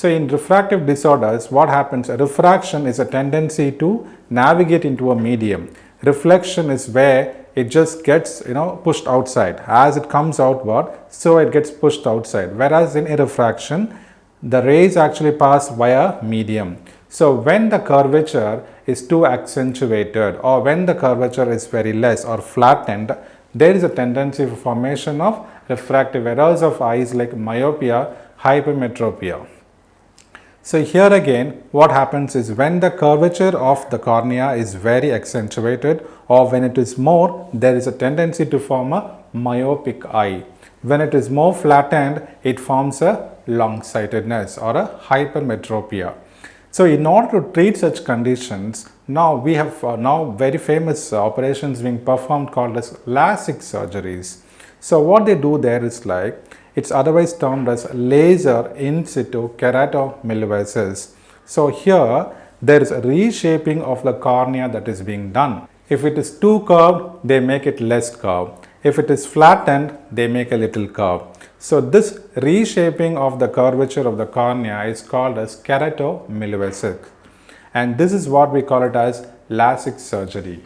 So in refractive disorders, what happens? Refraction is a tendency to navigate into a medium. Reflection is where it just gets pushed outside. As it comes outward, so it gets pushed outside. Whereas in a refraction, the rays actually pass via medium. So when the curvature is too accentuated, or when the curvature is very less or flattened, there is a tendency for formation of refractive errors of eyes like myopia, hypermetropia. So here again, what happens is when the curvature of the cornea is very accentuated, or when it is more, there is a tendency to form a myopic eye. When it is more flattened, it forms a long-sightedness or a hypermetropia. So in order to treat such conditions, now we have very famous operations being performed called as LASIK surgeries. So what they do there is like, it's otherwise termed as laser in situ keratomileusis. So here there is a reshaping of the cornea that is being done. If it is too curved, they make it less curved. If it is flattened, they make a little curve. So this reshaping of the curvature of the cornea is called as keratomileusis, and this is what we call it as LASIK surgery.